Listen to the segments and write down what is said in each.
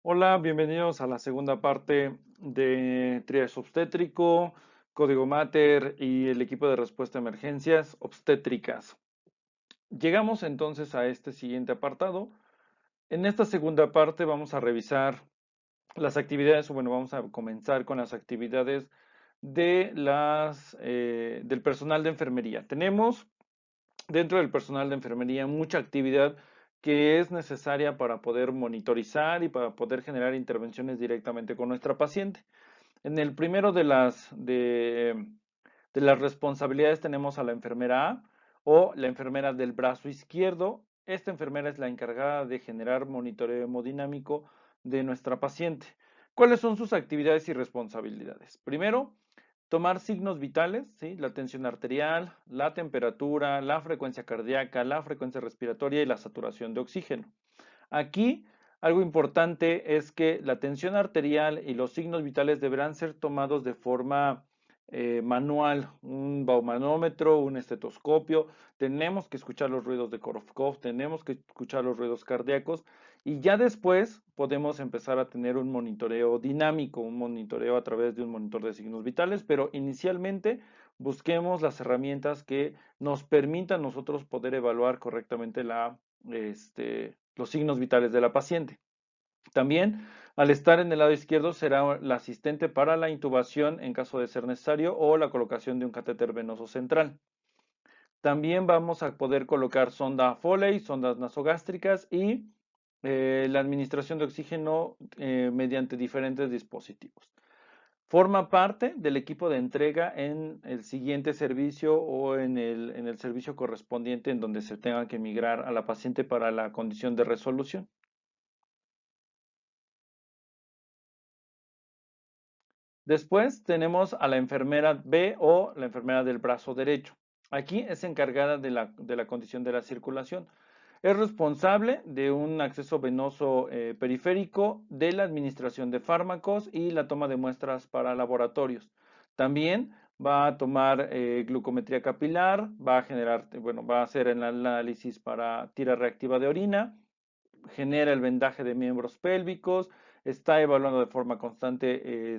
Hola, bienvenidos a la segunda parte de triage obstétrico, código Mater y el equipo de respuesta a emergencias obstétricas. Llegamos entonces a este siguiente apartado. En esta segunda parte vamos a revisar las actividades, o bueno, vamos a comenzar con las actividades del personal de enfermería. Tenemos dentro del personal de enfermería mucha actividad que es necesaria para poder monitorizar y para poder generar intervenciones directamente con nuestra paciente. En el primero de las responsabilidades tenemos a la enfermera A o la enfermera del brazo izquierdo. Esta enfermera es la encargada de generar monitoreo hemodinámico de nuestra paciente. ¿Cuáles son sus actividades y responsabilidades? Primero, tomar signos vitales, ¿sí? La tensión arterial, la temperatura, la frecuencia cardíaca, la frecuencia respiratoria y la saturación de oxígeno. Aquí, algo importante es que la tensión arterial y los signos vitales deberán ser tomados de forma manual, un baumanómetro, un estetoscopio, tenemos que escuchar los ruidos de Korofkov, tenemos que escuchar los ruidos cardíacos y ya después podemos empezar a tener un monitoreo dinámico, un monitoreo a través de un monitor de signos vitales, pero inicialmente busquemos las herramientas que nos permitan nosotros poder evaluar correctamente los signos vitales de la paciente. También, al estar en el lado izquierdo, será la asistente para la intubación en caso de ser necesario o la colocación de un catéter venoso central. También vamos a poder colocar sonda Foley, sondas nasogástricas y la administración de oxígeno mediante diferentes dispositivos. Forma parte del equipo de entrega en el siguiente servicio o en el servicio correspondiente en donde se tenga que migrar a la paciente para la condición de resolución. Después tenemos a la enfermera B o la enfermera del brazo derecho. Aquí es encargada de la condición de la circulación. Es responsable de un acceso venoso periférico, de la administración de fármacos y la toma de muestras para laboratorios. También va a tomar glucometría capilar, va a generar, bueno, va a hacer el análisis para tira reactiva de orina, genera el vendaje de miembros pélvicos, está evaluando de forma constante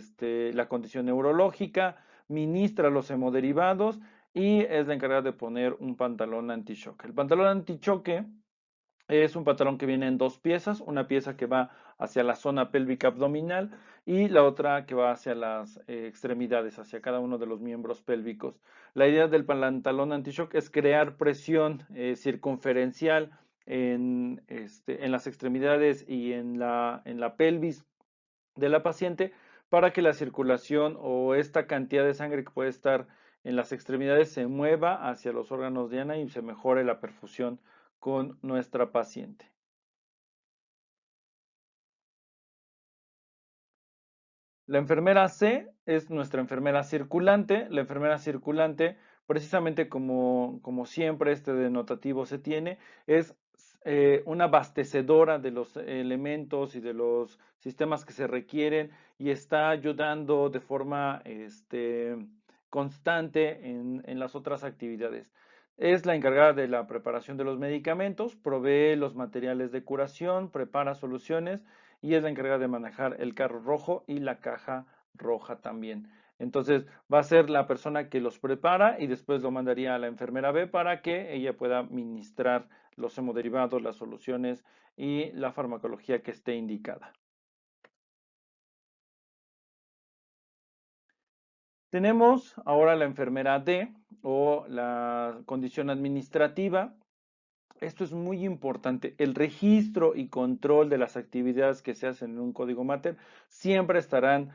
la condición neurológica, ministra los hemoderivados y es la encargada de poner un pantalón antichoque. El pantalón antichoque es un pantalón que viene en dos piezas, una pieza que va hacia la zona pélvica abdominal y la otra que va hacia las extremidades, hacia cada uno de los miembros pélvicos. La idea del pantalón anti-shock es crear presión circunferencial en las extremidades y en la pelvis de la paciente para que la circulación o esta cantidad de sangre que puede estar en las extremidades se mueva hacia los órganos de Diana y se mejore la perfusión con nuestra paciente. La enfermera C es nuestra enfermera circulante. La enfermera circulante, precisamente como siempre este denotativo se tiene, es una abastecedora de los elementos y de los sistemas que se requieren y está ayudando de forma constante en las otras actividades. Es la encargada de la preparación de los medicamentos, provee los materiales de curación, prepara soluciones y es la encargada de manejar el carro rojo y la caja roja también. Entonces va a ser la persona que los prepara y después lo mandaría a la enfermera B para que ella pueda ministrar los hemoderivados, las soluciones y la farmacología que esté indicada. Tenemos ahora la enfermera D o la condición administrativa. Esto es muy importante. El registro y control de las actividades que se hacen en un código Mater siempre estarán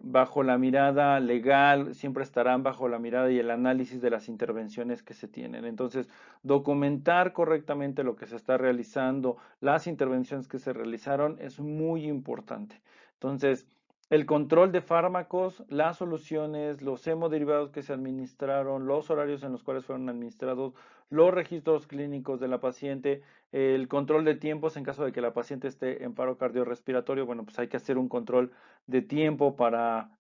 bajo la mirada legal, siempre estarán bajo la mirada y el análisis de las intervenciones que se tienen. Entonces, documentar correctamente lo que se está realizando, las intervenciones que se realizaron, es muy importante. Entonces, el control de fármacos, las soluciones, los hemoderivados que se administraron, los horarios en los cuales fueron administrados, los registros clínicos de la paciente, el control de tiempos en caso de que la paciente esté en paro cardiorrespiratorio, bueno, pues hay que hacer un control de tiempo para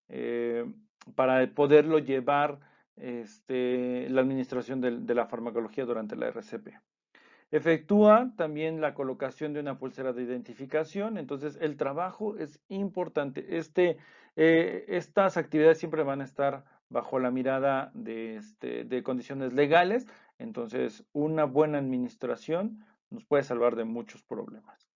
poderlo llevar la administración de la farmacología durante la RCP. Efectúa también la colocación de una pulsera de identificación, entonces el trabajo es importante. Estas actividades siempre van a estar bajo la mirada de condiciones legales, entonces una buena administración nos puede salvar de muchos problemas.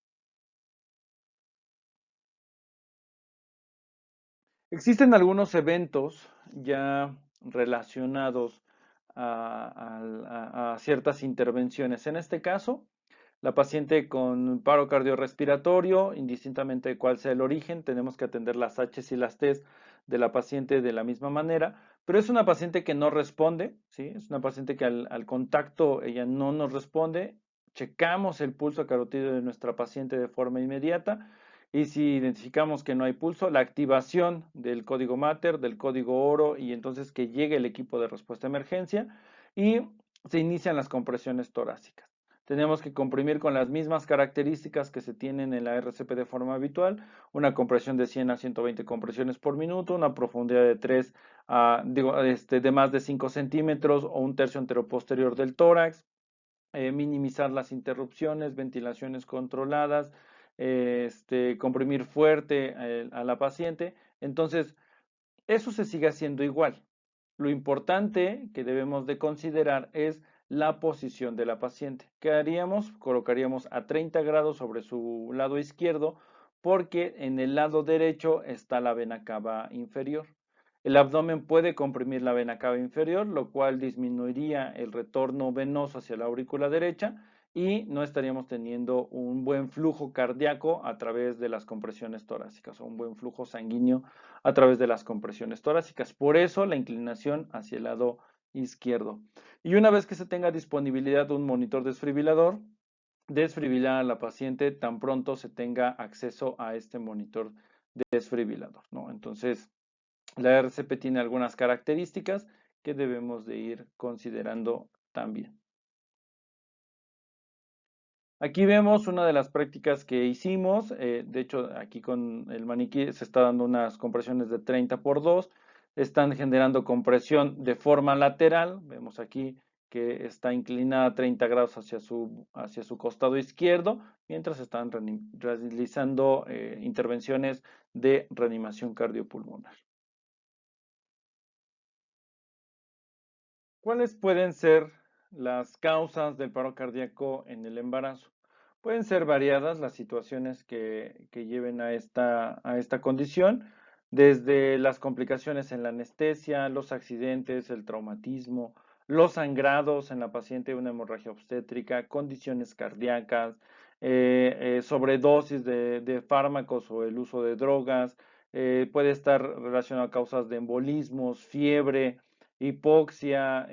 Existen algunos eventos ya relacionados a ciertas intervenciones. En este caso, la paciente con paro cardiorrespiratorio, indistintamente de cuál sea el origen, tenemos que atender las H's y las T's de la paciente de la misma manera, pero es una paciente que no responde, ¿sí? Es una paciente que al contacto ella no nos responde. Checamos el pulso carotídeo de nuestra paciente de forma inmediata y si identificamos que no hay pulso, la activación del código Mater, del código oro y entonces que llegue el equipo de respuesta a emergencia y se inician las compresiones torácicas. Tenemos que comprimir con las mismas características que se tienen en la RCP de forma habitual, una compresión de 100 a 120 compresiones por minuto, una profundidad de 3 de más de 5 centímetros o un tercio anteroposterior del tórax, minimizar las interrupciones, ventilaciones controladas, comprimir fuerte a la paciente. Entonces, eso se sigue haciendo igual. Lo importante que debemos de considerar es la posición de la paciente. ¿Qué haríamos? Colocaríamos a 30 grados sobre su lado izquierdo porque en el lado derecho está la vena cava inferior. El abdomen puede comprimir la vena cava inferior, lo cual disminuiría el retorno venoso hacia la aurícula derecha y no estaríamos teniendo un buen flujo cardíaco a través de las compresiones torácicas o un buen flujo sanguíneo a través de las compresiones torácicas. Por eso la inclinación hacia el lado izquierdo. Y una vez que se tenga disponibilidad de un monitor desfibrilador, desfibrilar a la paciente tan pronto se tenga acceso a este monitor desfibrilador, ¿no? Entonces, la RCP tiene algunas características que debemos de ir considerando también. Aquí vemos una de las prácticas que hicimos. De hecho, aquí con el maniquí se está dando unas compresiones de 30 por 2. Están generando compresión de forma lateral. Vemos aquí que está inclinada 30 grados hacia su costado izquierdo, mientras están realizando intervenciones de reanimación cardiopulmonar. ¿Cuáles pueden ser las causas del paro cardíaco en el embarazo? Pueden ser variadas las situaciones que lleven a esta condición, desde las complicaciones en la anestesia, los accidentes, el traumatismo, los sangrados en la paciente, una hemorragia obstétrica, condiciones cardíacas, sobredosis de fármacos o el uso de drogas, puede estar relacionado a causas de embolismos, fiebre, hipoxia,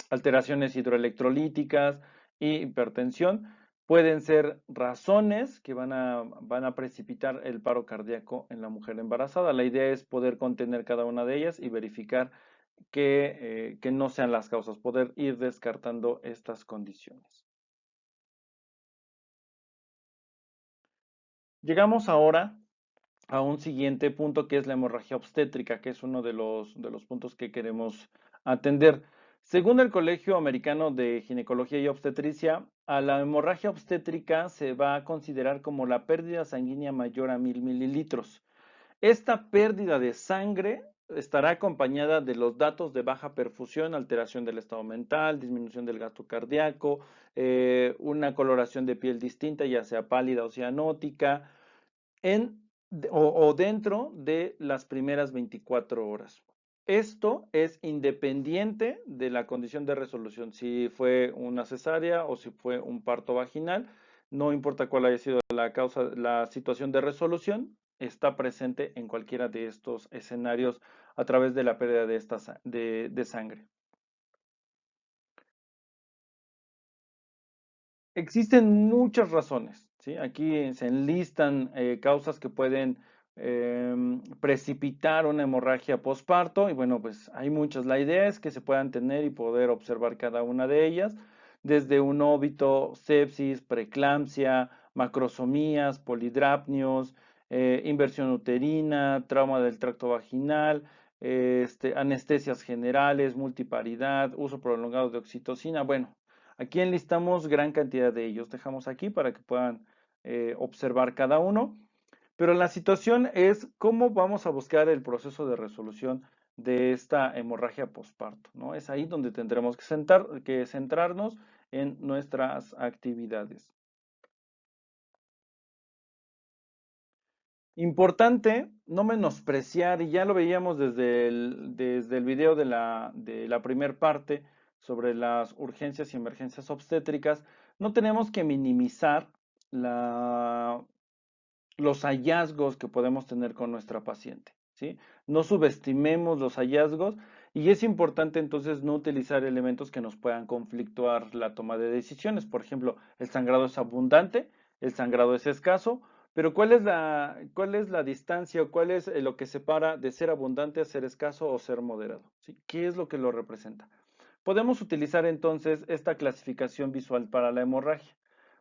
alteraciones hidroelectrolíticas y hipertensión. Pueden ser razones que van a precipitar el paro cardíaco en la mujer embarazada. La idea es poder contener cada una de ellas y verificar que no sean las causas, poder ir descartando estas condiciones. Llegamos ahora a un siguiente punto que es la hemorragia obstétrica, que es uno de los puntos que queremos atender. Según el Colegio Americano de Ginecología y Obstetricia, a la hemorragia obstétrica se va a considerar como la pérdida sanguínea mayor a 1000 mililitros. Esta pérdida de sangre estará acompañada de los datos de baja perfusión, alteración del estado mental, disminución del gasto cardíaco, una coloración de piel distinta, ya sea pálida o cianótica, o dentro de las primeras 24 horas. Esto es independiente de la condición de resolución, si fue una cesárea o si fue un parto vaginal, no importa cuál haya sido la causa, la situación de resolución, está presente en cualquiera de estos escenarios a través de la pérdida de sangre. Existen muchas razones, ¿sí? Aquí se enlistan causas que pueden precipitar una hemorragia posparto y bueno, pues hay muchas. La idea es que se puedan tener y poder observar cada una de ellas, desde un óbito, sepsis, preeclampsia, macrosomías, polidrapnios, inversión uterina, trauma del tracto vaginal, anestesias generales, multiparidad, uso prolongado de oxitocina. Bueno, Aquí enlistamos gran cantidad de ellos. Dejamos aquí para que puedan observar cada uno. Pero la situación es cómo vamos a buscar el proceso de resolución de esta hemorragia posparto, ¿no? Es ahí donde tendremos que centrarnos en nuestras actividades. Importante no menospreciar, y ya lo veíamos desde el video de la primer parte sobre las urgencias y emergencias obstétricas, no tenemos que minimizar los hallazgos que podemos tener con nuestra paciente, ¿sí? No subestimemos los hallazgos y es importante entonces no utilizar elementos que nos puedan conflictuar la toma de decisiones. Por ejemplo, el sangrado es abundante, el sangrado es escaso, pero ¿cuál es la distancia o cuál es lo que separa de ser abundante a ser escaso o ser moderado? ¿Sí? ¿Qué es lo que lo representa? Podemos utilizar entonces esta clasificación visual para la hemorragia.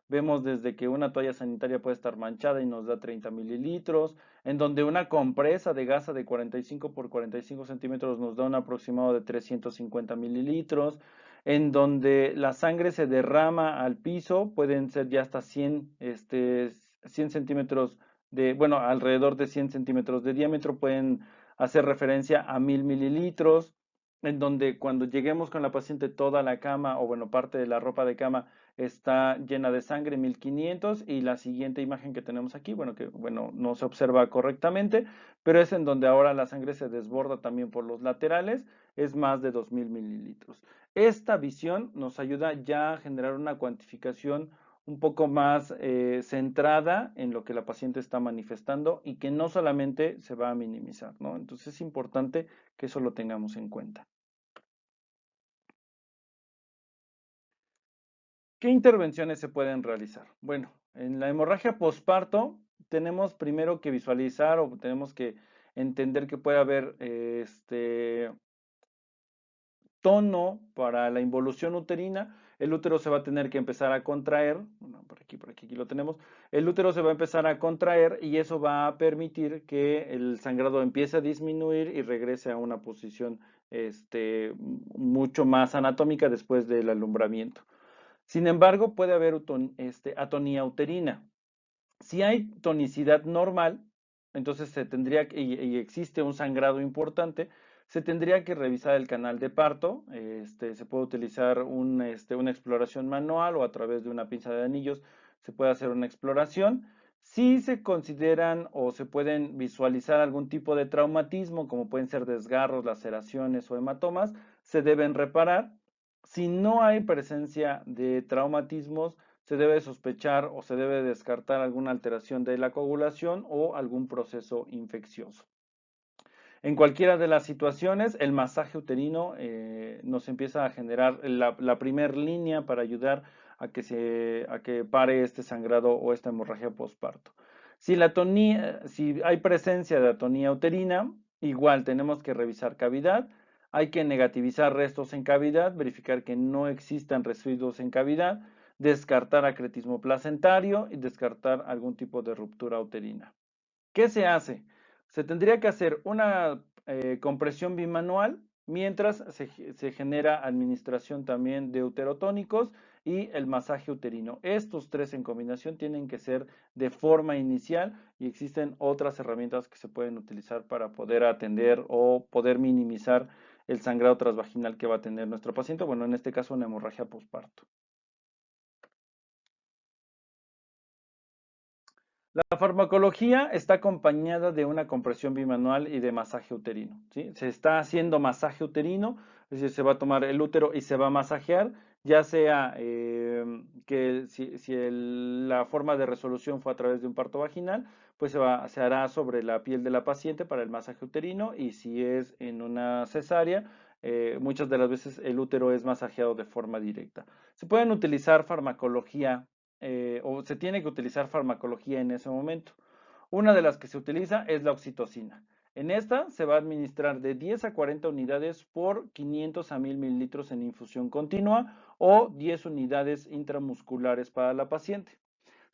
Vemos desde que una toalla sanitaria puede estar manchada y nos da 30 mililitros, en donde una compresa de gasa de 45 por 45 centímetros nos da un aproximado de 350 mililitros, en donde la sangre se derrama al piso, pueden ser ya hasta 100 centímetros bueno, alrededor de 100 centímetros de diámetro, pueden hacer referencia a 1000 mililitros, en donde cuando lleguemos con la paciente toda la cama o bueno, parte de la ropa de cama está llena de sangre, 1500, y la siguiente imagen que tenemos aquí, bueno, que bueno, no se observa correctamente, pero es en donde ahora la sangre se desborda también por los laterales, es más de 2000 mililitros. Esta visión nos ayuda ya a generar una cuantificación un poco más centrada en lo que la paciente está manifestando y que no solamente se va a minimizar, ¿no? Entonces es importante que eso lo tengamos en cuenta. ¿Qué intervenciones se pueden realizar? Bueno, en la hemorragia posparto tenemos primero que visualizar o tenemos que entender que puede haber tono para la involución uterina. El útero se va a tener que empezar a contraer, bueno, por aquí lo tenemos. El útero se va a empezar a contraer y eso va a permitir que el sangrado empiece a disminuir y regrese a una posición mucho más anatómica después del alumbramiento. Sin embargo, puede haber atonía uterina. Si hay tonicidad normal, entonces y existe un sangrado importante, se tendría que revisar el canal de parto. Se puede utilizar una exploración manual o a través de una pinza de anillos se puede hacer una exploración. Si se consideran o se pueden visualizar algún tipo de traumatismo, como pueden ser desgarros, laceraciones o hematomas, se deben reparar. Si no hay presencia de traumatismos, se debe sospechar o se debe descartar alguna alteración de la coagulación o algún proceso infeccioso. En cualquiera de las situaciones, el masaje uterino nos empieza a generar la primer línea para ayudar a que pare este sangrado o esta hemorragia postparto. Si hay presencia de atonía uterina, igual tenemos que revisar cavidad. Hay que negativizar restos en cavidad, verificar que no existan residuos en cavidad, descartar acretismo placentario y descartar algún tipo de ruptura uterina. ¿Qué se hace? Se tendría que hacer una compresión bimanual mientras se genera administración también de uterotónicos y el masaje uterino. Estos tres en combinación tienen que ser de forma inicial y existen otras herramientas que se pueden utilizar para poder atender o poder minimizar el sangrado transvaginal que va a tener nuestro paciente, bueno, en este caso una hemorragia posparto. La farmacología está acompañada de una compresión bimanual y de masaje uterino, ¿sí? Se está haciendo masaje uterino, es decir, se va a tomar el útero y se va a masajear, ya sea que si la forma de resolución fue a través de un parto vaginal, pues se hará sobre la piel de la paciente para el masaje uterino, y si es en una cesárea, muchas de las veces el útero es masajeado de forma directa. Se pueden utilizar farmacología o se tiene que utilizar farmacología en ese momento. Una de las que se utiliza es la oxitocina. En esta se va a administrar de 10 a 40 unidades por 500 a 1000 mililitros en infusión continua o 10 unidades intramusculares para la paciente.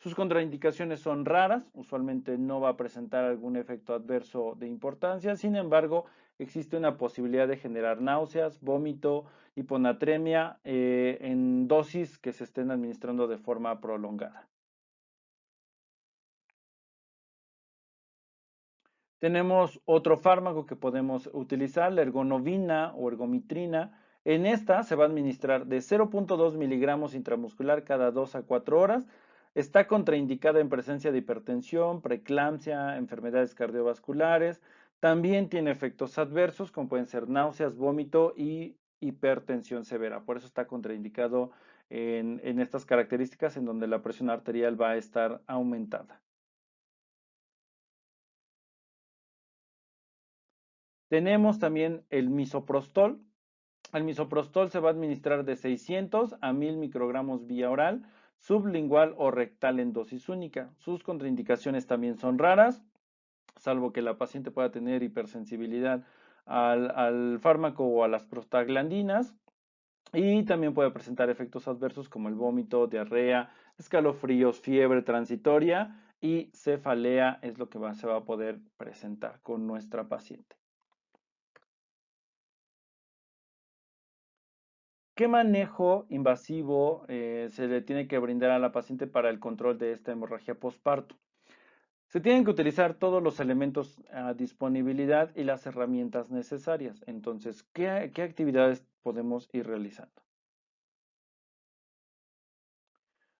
Sus contraindicaciones son raras, usualmente no va a presentar algún efecto adverso de importancia, sin embargo, existe una posibilidad de generar náuseas, vómito, hiponatremia en dosis que se estén administrando de forma prolongada. Tenemos otro fármaco que podemos utilizar, la ergonovina o ergomitrina. En esta se va a administrar de 0.2 miligramos intramuscular cada 2 a 4 horas. Está contraindicada en presencia de hipertensión, preeclampsia, enfermedades cardiovasculares. También tiene efectos adversos como pueden ser náuseas, vómito y hipertensión severa. Por eso está contraindicado en estas características en donde la presión arterial va a estar aumentada. Tenemos también el misoprostol. El misoprostol se va a administrar de 600 a 1000 microgramos vía oral, sublingual o rectal en dosis única. Sus contraindicaciones también son raras, salvo que la paciente pueda tener hipersensibilidad al fármaco o a las prostaglandinas. Y también puede presentar efectos adversos como el vómito, diarrea, escalofríos, fiebre transitoria y cefalea es lo que se va a poder presentar con nuestra paciente. ¿Qué manejo invasivo se le tiene que brindar a la paciente para el control de esta hemorragia postparto? Se tienen que utilizar todos los elementos a disponibilidad y las herramientas necesarias. Entonces, ¿qué actividades podemos ir realizando?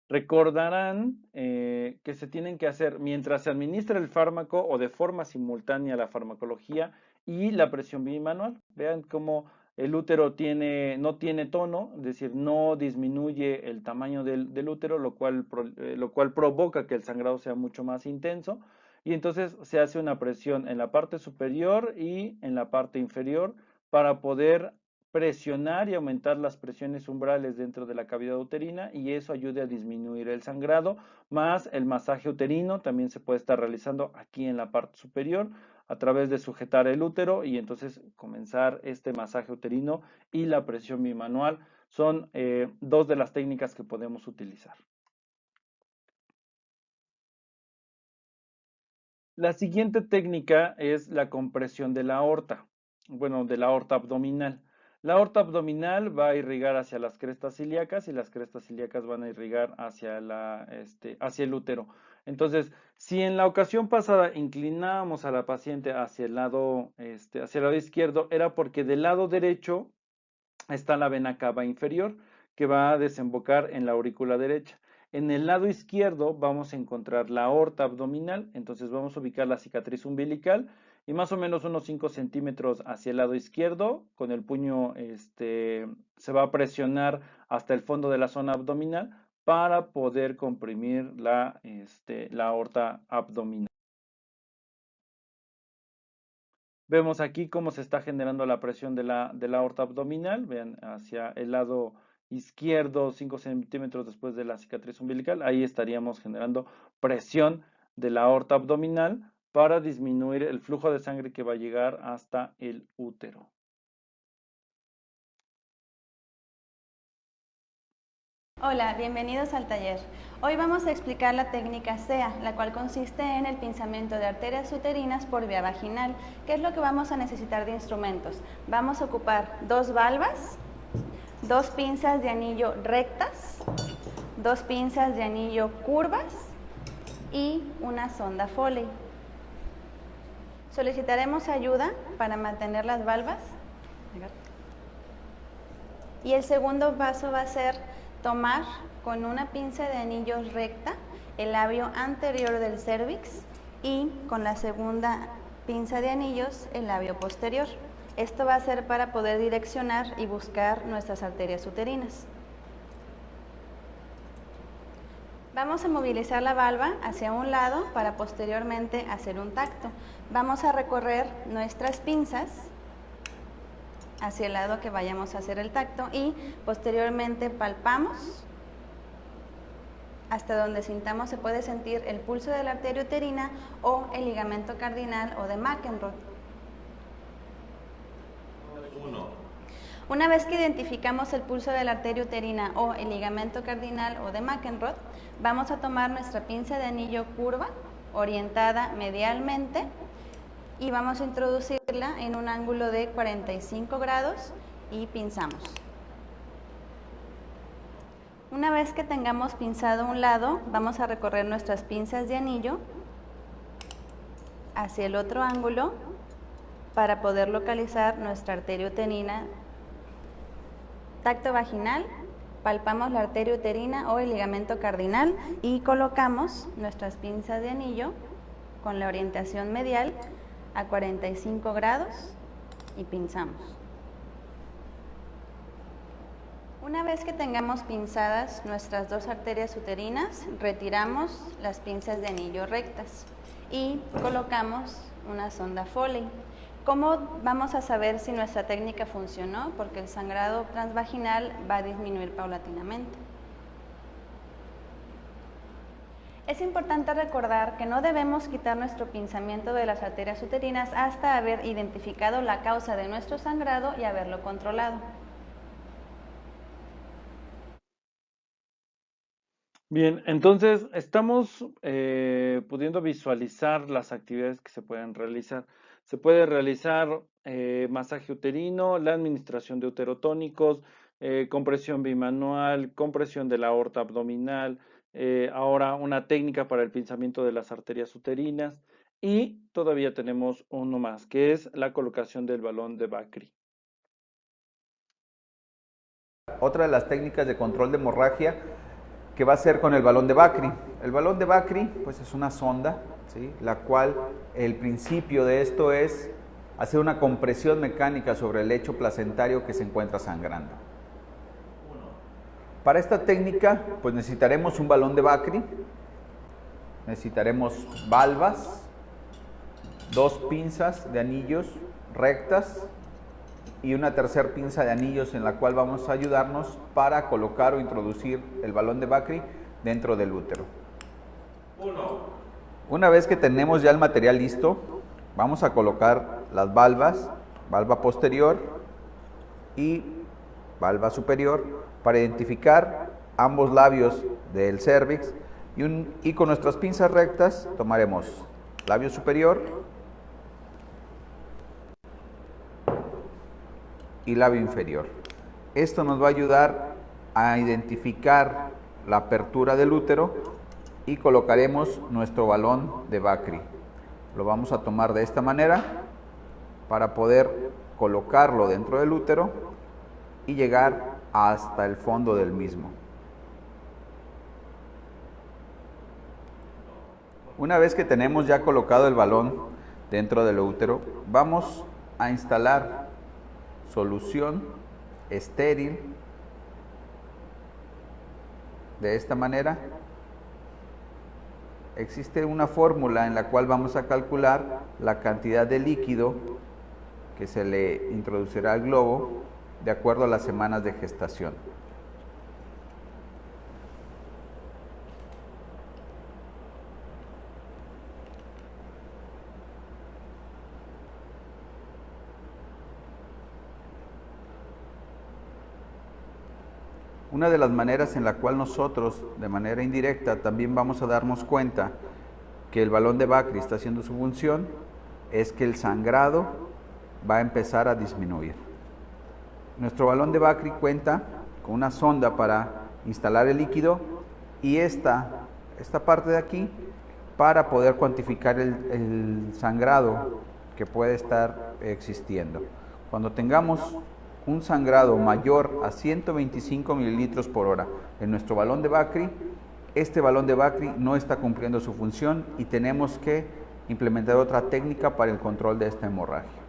Recordarán que se tienen que hacer mientras se administra el fármaco o de forma simultánea la farmacología y la presión bimanual. Vean cómo el útero no tiene tono, es decir, no disminuye el tamaño del útero, lo cual provoca que el sangrado sea mucho más intenso. Y entonces se hace una presión en la parte superior y en la parte inferior para poder presionar y aumentar las presiones umbrales dentro de la cavidad uterina y eso ayude a disminuir el sangrado, más el masaje uterino también se puede estar realizando aquí en la parte superior a través de sujetar el útero y entonces comenzar este masaje uterino y la presión bimanual son dos de las técnicas que podemos utilizar. La siguiente técnica es la compresión de la aorta, bueno, de la aorta abdominal. La aorta abdominal va a irrigar hacia las crestas ilíacas y las crestas ilíacas van a irrigar hacia el útero. Entonces, si en la ocasión pasada inclinábamos a la paciente hacia hacia el lado izquierdo, era porque del lado derecho está la vena cava inferior que va a desembocar en la aurícula derecha. En el lado izquierdo vamos a encontrar la aorta abdominal, entonces vamos a ubicar la cicatriz umbilical y más o menos unos 5 centímetros hacia el lado izquierdo, con el puño se va a presionar hasta el fondo de la zona abdominal para poder comprimir la aorta abdominal. Vemos aquí cómo se está generando la presión de la aorta abdominal. Vean, hacia el lado izquierdo, 5 centímetros después de la cicatriz umbilical. Ahí estaríamos generando presión de la aorta abdominal para disminuir el flujo de sangre que va a llegar hasta el útero. Hola, bienvenidos al taller. Hoy vamos a explicar la técnica SEA, la cual consiste en el pinzamiento de arterias uterinas por vía vaginal. ¿Qué es lo que vamos a necesitar de instrumentos? Vamos a ocupar 2 valvas, 2 pinzas de anillo rectas, 2 pinzas de anillo curvas y una sonda Foley. Solicitaremos ayuda para mantener las valvas. Y el segundo paso va a ser tomar con una pinza de anillos recta el labio anterior del cérvix y con la segunda pinza de anillos el labio posterior. Esto va a ser para poder direccionar y buscar nuestras arterias uterinas. Vamos a movilizar la valva hacia un lado para posteriormente hacer un tacto. Vamos a recorrer nuestras pinzas hacia el lado que vayamos a hacer el tacto y posteriormente palpamos hasta donde sintamos, se puede sentir el pulso de la arteria uterina o el ligamento cardinal o de McEnroe. Una vez que identificamos el pulso de la arteria uterina o el ligamento cardinal o de McEnroe, vamos a tomar nuestra pinza de anillo curva, orientada medialmente, y vamos a introducirla en un ángulo de 45 grados y pinzamos. Una vez que tengamos pinzado un lado, vamos a recorrer nuestras pinzas de anillo hacia el otro ángulo para poder localizar nuestra arteria uterina. Tacto vaginal, palpamos la arteria uterina o el ligamento cardinal y colocamos nuestras pinzas de anillo con la orientación medial a 45 grados y pinzamos. Una vez que tengamos pinzadas nuestras dos arterias uterinas, retiramos las pinzas de anillo rectas y colocamos una sonda Foley. ¿Cómo vamos a saber si nuestra técnica funcionó? Porque el sangrado transvaginal va a disminuir paulatinamente. Es importante recordar que no debemos quitar nuestro pinzamiento de las arterias uterinas hasta haber identificado la causa de nuestro sangrado y haberlo controlado. Bien, entonces estamos pudiendo visualizar las actividades que se pueden realizar. Se puede realizar masaje uterino, la administración de uterotónicos, compresión bimanual, compresión de la aorta abdominal, ahora una técnica para el pinzamiento de las arterias uterinas y todavía tenemos uno más, que es la colocación del balón de Bakri. Otra de las técnicas de control de hemorragia que va a ser con el balón de Bakri. El balón de Bakri pues es una sonda, ¿sí?, la cual el principio de esto es hacer una compresión mecánica sobre el lecho placentario que se encuentra sangrando. Para esta técnica pues necesitaremos un balón de Bakri, necesitaremos valvas, dos pinzas de anillos rectas y una tercera pinza de anillos en la cual vamos a ayudarnos para colocar o introducir el balón de Bakri dentro del útero. Una vez que tenemos ya el material listo, vamos a colocar las valvas, valva posterior y valva superior, para identificar ambos labios del cérvix y con nuestras pinzas rectas tomaremos labio superior y labio inferior. Esto nos va a ayudar a identificar la apertura del útero y colocaremos nuestro balón de Bakri. Lo vamos a tomar de esta manera para poder colocarlo dentro del útero y llegar hasta el fondo del mismo. Una vez que tenemos ya colocado el balón dentro del útero, vamos a instalar solución estéril de esta manera. Existe una fórmula en la cual vamos a calcular la cantidad de líquido que se le introducirá al globo de acuerdo a las semanas de gestación. Una de las maneras en la cual nosotros, de manera indirecta, también vamos a darnos cuenta que el balón de Bakri está haciendo su función, es que el sangrado va a empezar a disminuir. Nuestro balón de Bakri cuenta con una sonda para instalar el líquido y esta parte de aquí para poder cuantificar el sangrado que puede estar existiendo. Cuando tengamos un sangrado mayor a 125 mililitros por hora en nuestro balón de Bakri, este balón de Bakri no está cumpliendo su función y tenemos que implementar otra técnica para el control de esta hemorragia.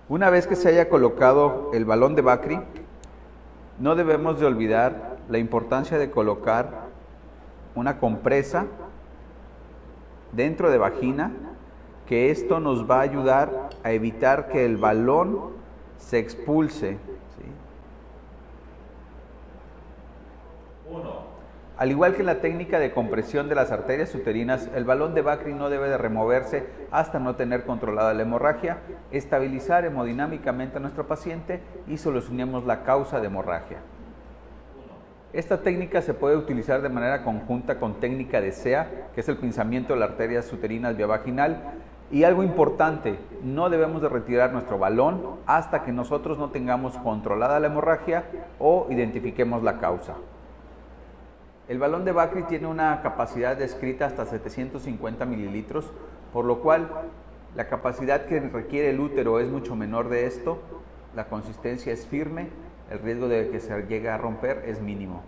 Una vez que se haya colocado el balón de Bakri, no debemos de olvidar la importancia de colocar una compresa dentro de vagina, que esto nos va a ayudar a evitar que el balón se expulse, ¿sí? Al igual que en la técnica de compresión de las arterias uterinas, el balón de Bakri no debe de removerse hasta no tener controlada la hemorragia, estabilizar hemodinámicamente a nuestro paciente y solucionemos la causa de hemorragia. Esta técnica se puede utilizar de manera conjunta con técnica de SEA, que es el pinzamiento de las arterias uterinas vía vaginal. Y algo importante, no debemos de retirar nuestro balón hasta que nosotros no tengamos controlada la hemorragia o identifiquemos la causa. El balón de Bakri tiene una capacidad descrita hasta 750 mililitros, por lo cual la capacidad que requiere el útero es mucho menor de esto, la consistencia es firme, el riesgo de que se llegue a romper es mínimo.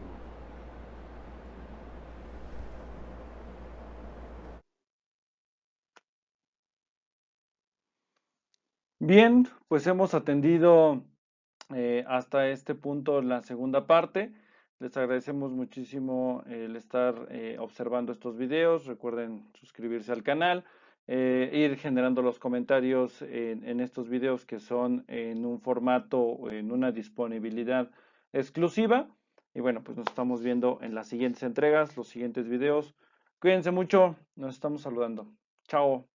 Bien, pues hemos atendido hasta este punto la segunda parte. Les agradecemos muchísimo el estar observando estos videos. Recuerden suscribirse al canal, ir generando los comentarios en estos videos que son en un formato, en una disponibilidad exclusiva. Y bueno, pues nos estamos viendo en las siguientes entregas, los siguientes videos. Cuídense mucho, nos estamos saludando. Chao.